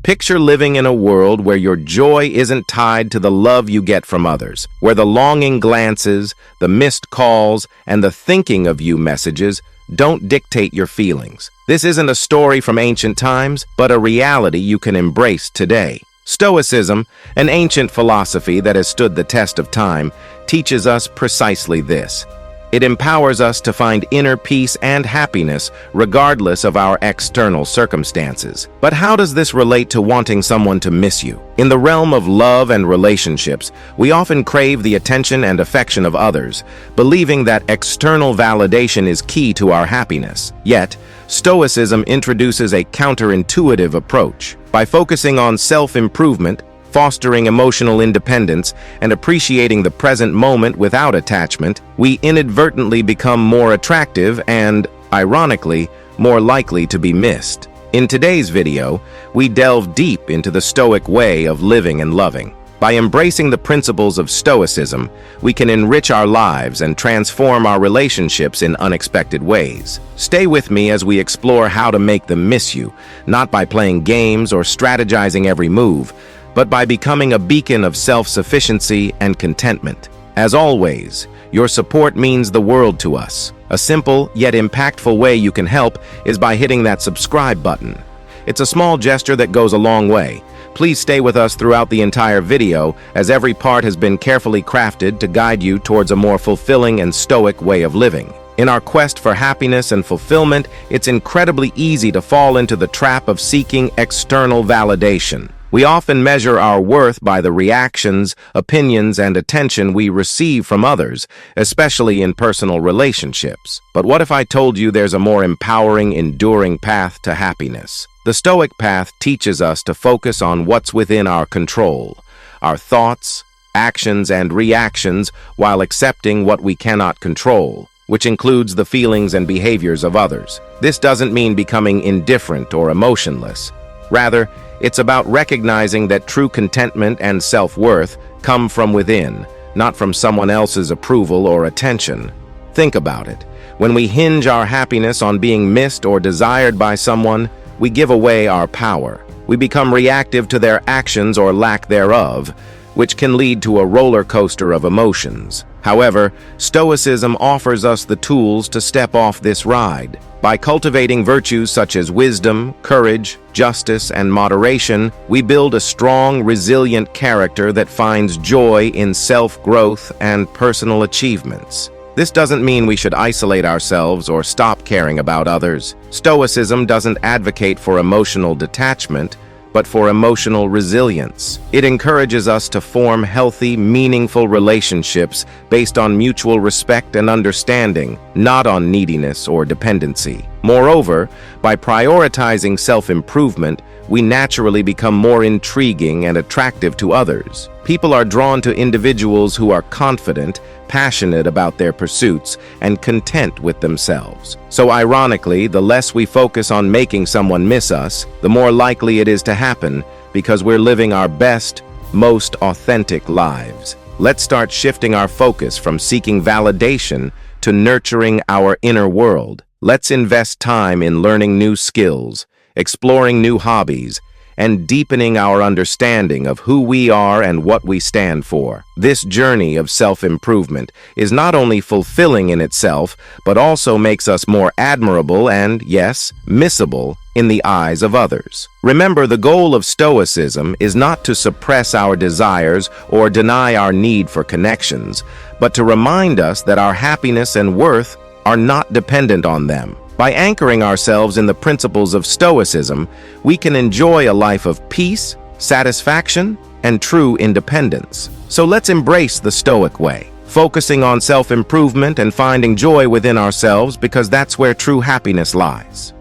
Picture living in a world where your joy isn't tied to the love you get from others, where the longing glances, the missed calls, and the thinking of you messages don't dictate your feelings. This isn't a story from ancient times, but a reality you can embrace today. Stoicism, an ancient philosophy that has stood the test of time, teaches us precisely this. It empowers us to find inner peace and happiness regardless of our external circumstances. But how does this relate to wanting someone to miss you? In the realm of love and relationships, we often crave the attention and affection of others, believing that external validation is key to our happiness. Yet, Stoicism introduces a counterintuitive approach. By focusing on self-improvement, fostering emotional independence, and appreciating the present moment without attachment, we inadvertently become more attractive and, ironically, more likely to be missed. In today's video, we delve deep into the Stoic way of living and loving. By embracing the principles of Stoicism, we can enrich our lives and transform our relationships in unexpected ways. Stay with me as we explore how to make them miss you, not by playing games or strategizing every move, but by becoming a beacon of self-sufficiency and contentment. As always, your support means the world to us. A simple yet impactful way you can help is by hitting that subscribe button. It's a small gesture that goes a long way. Please stay with us throughout the entire video, as every part has been carefully crafted to guide you towards a more fulfilling and stoic way of living. In our quest for happiness and fulfillment, it's incredibly easy to fall into the trap of seeking external validation. We often measure our worth by the reactions, opinions, and attention we receive from others, especially in personal relationships. But what if I told you there's a more empowering, enduring path to happiness? The Stoic Path teaches us to focus on what's within our control, our thoughts, actions, and reactions, while accepting what we cannot control, which includes the feelings and behaviors of others. This doesn't mean becoming indifferent or emotionless. Rather, it's about recognizing that true contentment and self-worth come from within, not from someone else's approval or attention. Think about it. When we hinge our happiness on being missed or desired by someone, we give away our power. We become reactive to their actions or lack thereof, which can lead to a roller coaster of emotions. However, Stoicism offers us the tools to step off this ride. By cultivating virtues such as wisdom, courage, justice, and moderation, we build a strong, resilient character that finds joy in self-growth and personal achievements. This doesn't mean we should isolate ourselves or stop caring about others. Stoicism doesn't advocate for emotional detachment, but for emotional resilience. It encourages us to form healthy, meaningful relationships based on mutual respect and understanding, not on neediness or dependency. Moreover, by prioritizing self-improvement, we naturally become more intriguing and attractive to others. People are drawn to individuals who are confident, passionate about their pursuits, and content with themselves. So ironically, the less we focus on making someone miss us, the more likely it is to happen, because we're living our best, most authentic lives. Let's start shifting our focus from seeking validation to nurturing our inner world. Let's invest time in learning new skills, exploring new hobbies, and deepening our understanding of who we are and what we stand for. This journey of self-improvement is not only fulfilling in itself, but also makes us more admirable and, yes, missable in the eyes of others. Remember, the goal of Stoicism is not to suppress our desires or deny our need for connections, but to remind us that our happiness and worth are not dependent on them. By anchoring ourselves in the principles of Stoicism, we can enjoy a life of peace, satisfaction, and true independence. So let's embrace the Stoic way, focusing on self-improvement and finding joy within ourselves, because that's where true happiness lies.